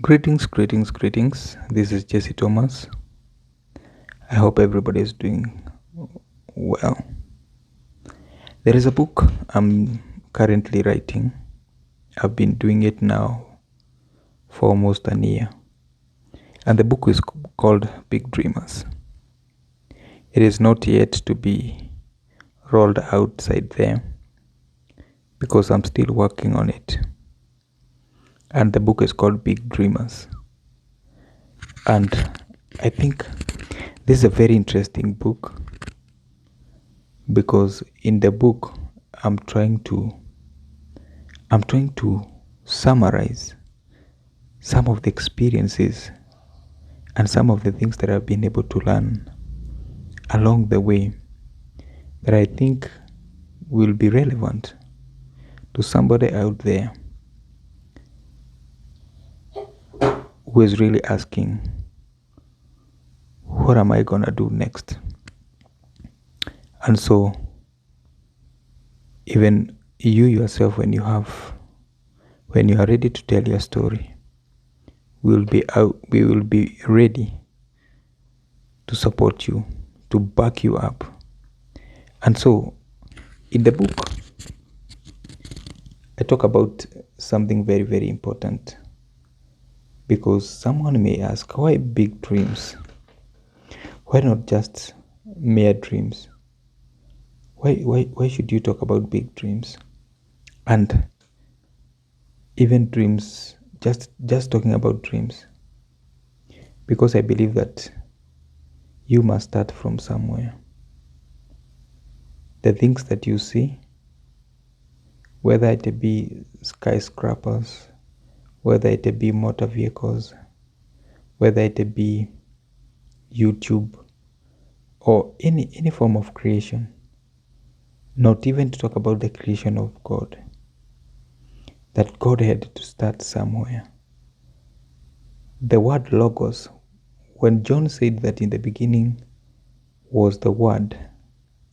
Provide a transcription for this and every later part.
Greetings. This is Jesse Thomas. I hope everybody is doing well. There is a book I'm currently writing. I've been doing it now for almost a year. And the book is called Big Dreamers. It is not yet to be rolled outside there because I'm still working on it. And the book is called Big Dreamers. And I think this is a very interesting book because in the book I'm trying to summarize some of the experiences and some of the things that I've been able to learn along the way that I think will be relevant to somebody out there who is really asking, what am I gonna do next? And so even you yourself, when you are ready to tell your story, we will be ready to support you, to back you up. And so in the book I talk about something very, very important, because someone may ask, why big dreams? Why not just mere dreams? Why should you talk about big dreams? And even dreams, just talking about dreams, because I believe that you must start from somewhere. The things that you see, whether it be skyscrapers, whether it be motor vehicles, whether it be YouTube, or any form of creation, not even to talk about the creation of God, that God had to start somewhere. The word logos, when John said that in the beginning was the word,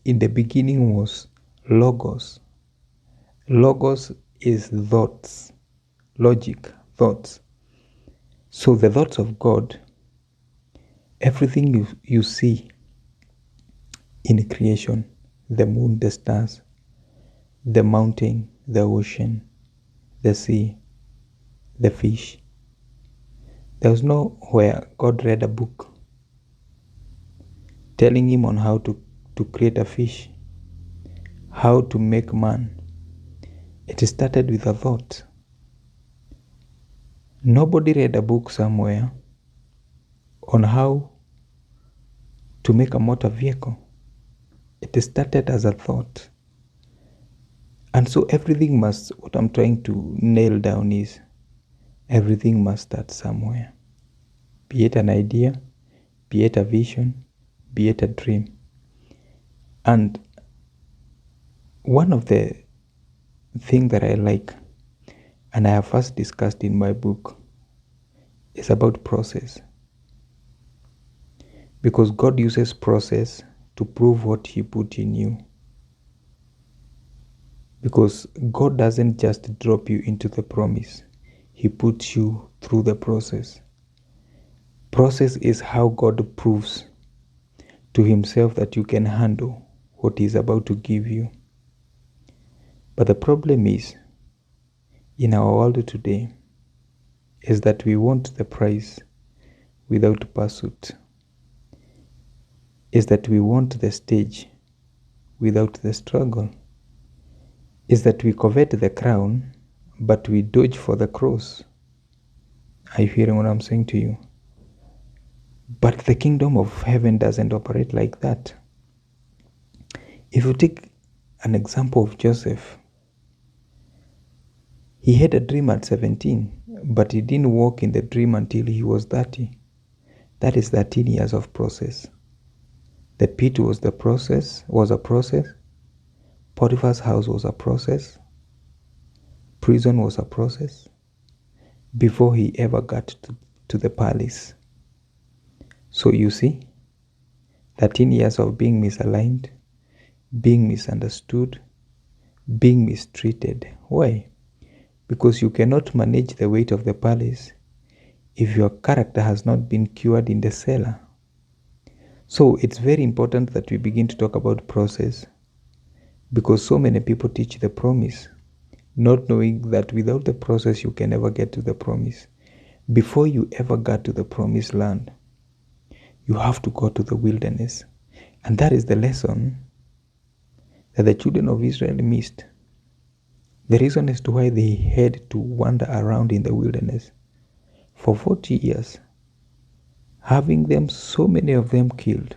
in the beginning was logos. Logos is thoughts, logic, thoughts. So the thoughts of God, everything you see in creation, the moon, the stars, the mountain, the ocean, the sea, the fish. There was nowhere God read a book telling him on how to create a fish, how to make man. It started with a thought. Nobody read a book somewhere on how to make a motor vehicle. It started as a thought. And so what I'm trying to nail down is, everything must start somewhere. Be it an idea, be it a vision, be it a dream. And one of the things that I like, and I have first discussed in my book, is about process. Because God uses process to prove what He put in you. Because God doesn't just drop you into the promise, He puts you through the process. Process is how God proves to Himself that you can handle what He's about to give you. But the problem is, in our world today, is that we want the prize without pursuit. Is that we want the stage without the struggle. Is that we covet the crown, but we dodge for the cross. Are you hearing what I'm saying to you? But the kingdom of heaven doesn't operate like that. If you take an example of Joseph, he had a dream at 17, but he didn't walk in the dream until he was 30. That is 13 years of process. The pit was a process. Potiphar's house was a process. Prison was a process before he ever got to the palace. So you see, 13 years of being misaligned, being misunderstood, being mistreated. Why? Because you cannot manage the weight of the palace if your character has not been cured in the cellar. So it's very important that we begin to talk about process, because so many people teach the promise, not knowing that without the process you can never get to the promise. Before you ever got to the promised land, you have to go to the wilderness. And that is the lesson that the children of Israel missed. The reason as to why they had to wander around in the wilderness for 40 years, having them, so many of them killed,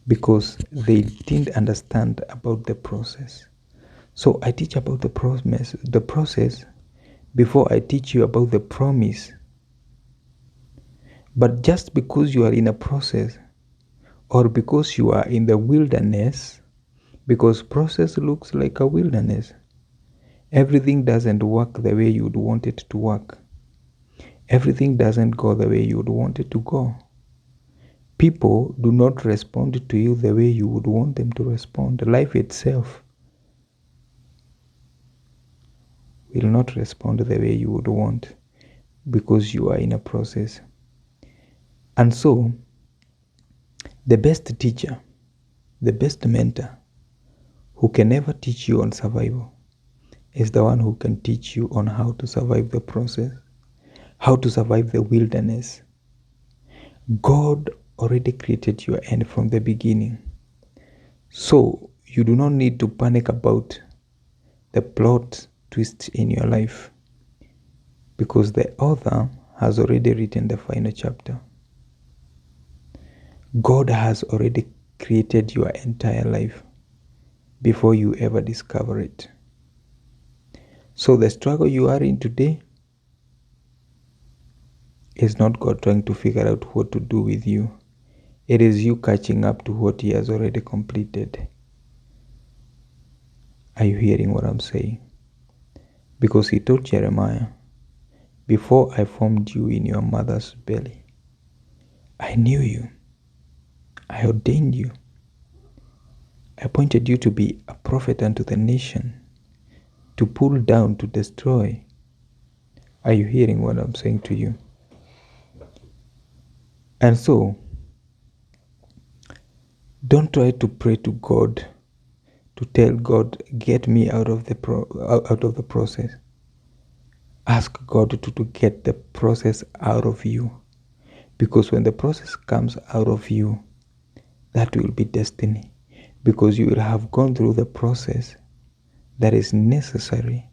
because they didn't understand about the process. So I teach about the process before I teach you about the promise. But just because you are in a process, or because you are in the wilderness, because process looks like a wilderness, everything doesn't work the way you would want it to work. Everything doesn't go the way you would want it to go. People do not respond to you the way you would want them to respond. Life itself will not respond the way you would want, because you are in a process. And so, the best teacher, the best mentor who can ever teach you on survival is the one who can teach you on how to survive the process, how to survive the wilderness. God already created your end from the beginning. So you do not need to panic about the plot twist in your life, because the author has already written the final chapter. God has already created your entire life before you ever discover it. So the struggle you are in today is not God trying to figure out what to do with you. It is you catching up to what He has already completed. Are you hearing what I'm saying? Because He told Jeremiah, before I formed you in your mother's belly, I knew you. I ordained you. I appointed you to be a prophet unto the nation, to pull down, to destroy. Are you hearing what I'm saying to you? And so, don't try to pray to God, to tell God, get me out of the process. Ask God to get the process out of you. Because when the process comes out of you, that will be destiny. Because you will have gone through the process that is necessary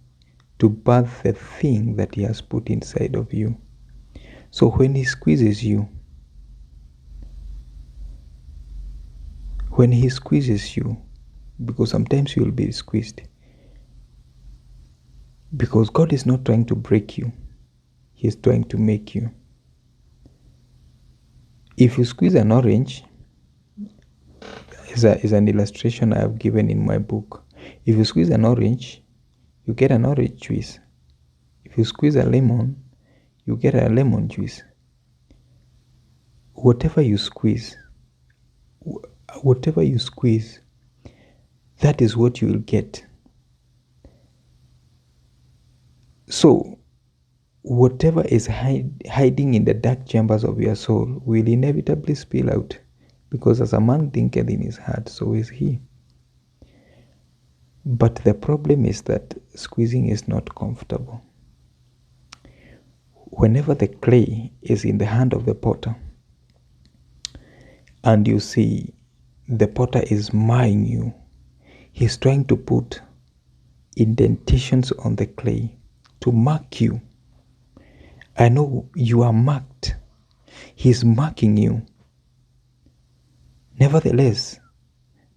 to birth the thing that He has put inside of you. So when He squeezes you, because sometimes you will be squeezed, because God is not trying to break you, He is trying to make you. If you squeeze an orange, is an illustration I have given in my book. If you squeeze an orange, you get an orange juice. If you squeeze a lemon, you get a lemon juice. Whatever you squeeze, that is what you will get. So, whatever is hiding in the dark chambers of your soul will inevitably spill out, because as a man thinketh in his heart, so is he. But the problem is that squeezing is not comfortable. Whenever the clay is in the hand of the potter, and you see the potter is marring you, he's trying to put indentations on the clay to mark you. I know you are marked. He's marking you. Nevertheless,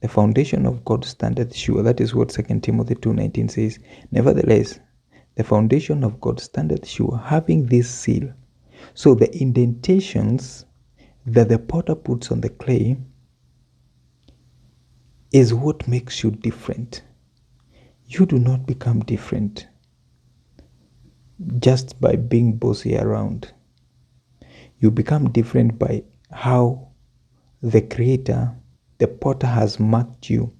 the foundation of God standeth sure. That is what 2 Timothy 2:19 says. Nevertheless, the foundation of God standeth sure, having this seal. So the indentations that the potter puts on the clay is what makes you different. You do not become different just by being bossy around. You become different by how the Creator, the potter, has marked you.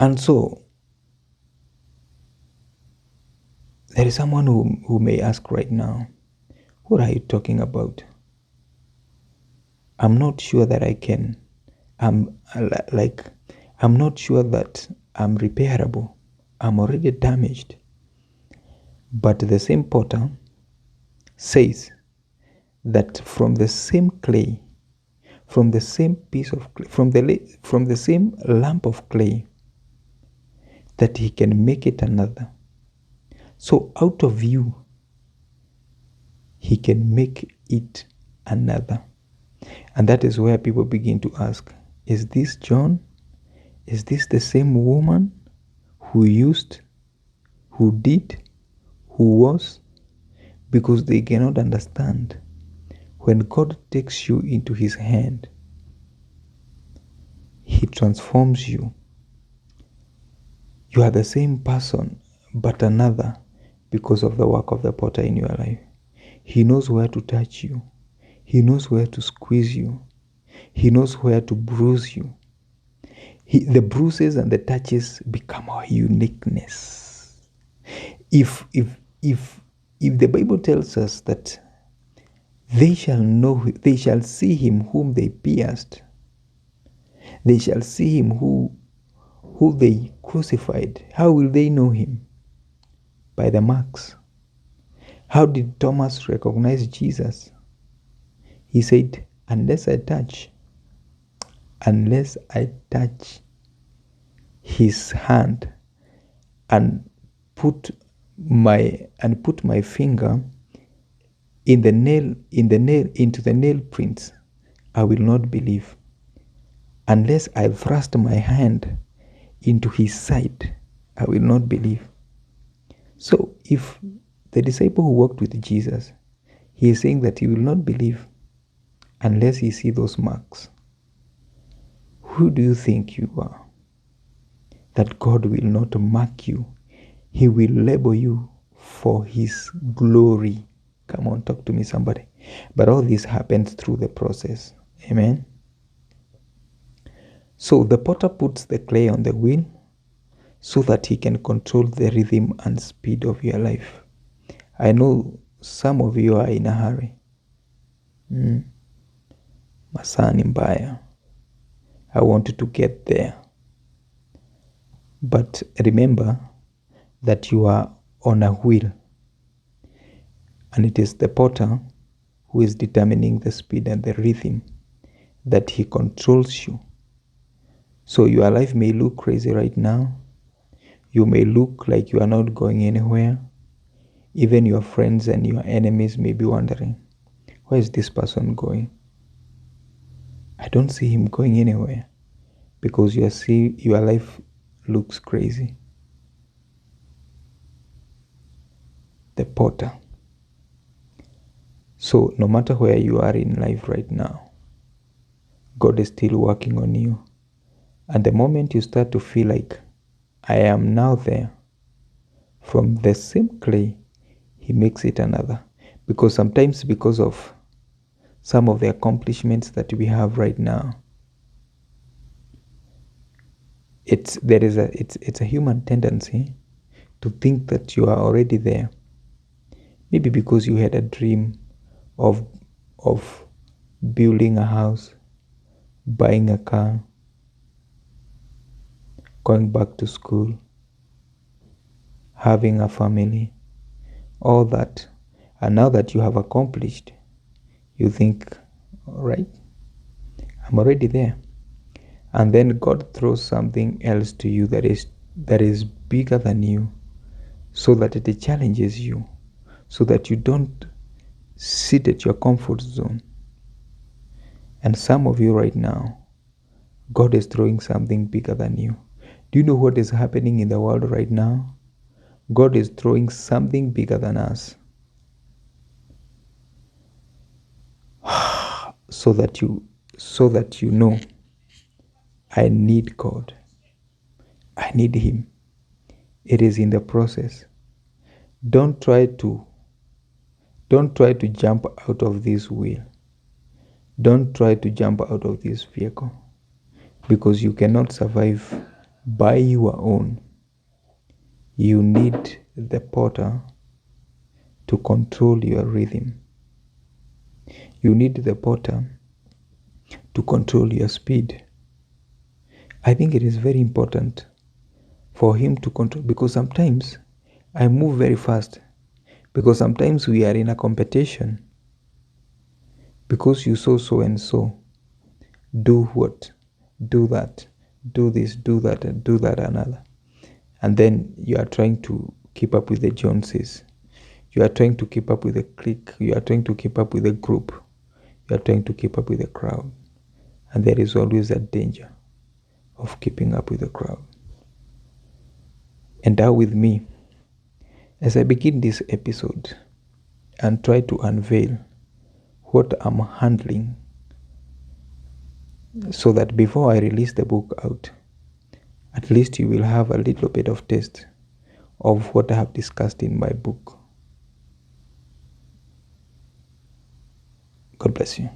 And so, There is someone who may ask right now, what are you talking about? I'm not sure that I can. I'm not sure that I'm repairable. I'm already damaged. But the same potter says that from the same clay, from the same piece of clay, from the same lump of clay, that he can make it another. So out of you, he can make it another. And that is where people begin to ask, is this John? Is this the same woman who used, who did, who was? Because they cannot understand. When God takes you into his hand, he transforms you. You are the same person, but another, because of the work of the potter in your life. He knows where to touch you. He knows where to squeeze you. He knows where to bruise you. The bruises and the touches become our uniqueness. If the Bible tells us that they shall see him whom they pierced, they shall see him who they crucified, how will they know him? By the marks. How did Thomas recognize Jesus? He said, unless I touch his hand and put my finger into the nail prints, I will not believe. Unless I thrust my hand into his side, I will not believe. So if the disciple who walked with Jesus, he is saying that he will not believe unless he sees those marks. Who do you think you are? That God will not mark you. He will label you for his glory. Come on, talk to me, somebody. But all this happens through the process. Amen. So the potter puts the clay on the wheel so that he can control the rhythm and speed of your life. I know some of you are in a hurry. Masaa ni mbaya. I wanted to get there. But remember that you are on a wheel. And it is the potter who is determining the speed and the rhythm, that he controls you. So your life may look crazy right now. You may look like you are not going anywhere. Even your friends and your enemies may be wondering, where is this person going? I don't see him going anywhere, because your life looks crazy. The potter. So no matter where you are in life right now, God is still working on you. And the moment you start to feel like, I am now there, from the same clay, he makes it another. Because sometimes, because of some of the accomplishments that we have right now, it's a human tendency to think that you are already there. Maybe because you had a dream of building a house, buying a car, going back to school, having a family, all that. And now that you have accomplished, you think, all right, I'm already there. And then God throws something else to you that is bigger than you, so that it challenges you, so that you don't sit at your comfort zone. And some of you right now, God is throwing something bigger than you. Do you know what is happening in the world right now? God is throwing something bigger than us. So that you know, I need God. I need him. It is in the process. Don't try to jump out of this wheel. Don't try to jump out of this vehicle, because you cannot survive by your own. You need the potter to control your rhythm. You need the potter to control your speed. I think it is very important for him to control, because sometimes I move very fast, because sometimes we are in a competition. Because you saw so and so do what, do that, do this, do that, and do that another. And then you are trying to keep up with the Joneses. You are trying to keep up with the clique. You are trying to keep up with the group. You are trying to keep up with the crowd. And there is always that danger of keeping up with the crowd. And now with me, as I begin this episode and try to unveil what I'm handling, so that before I release the book out, at least you will have a little bit of taste of what I have discussed in my book. God bless you.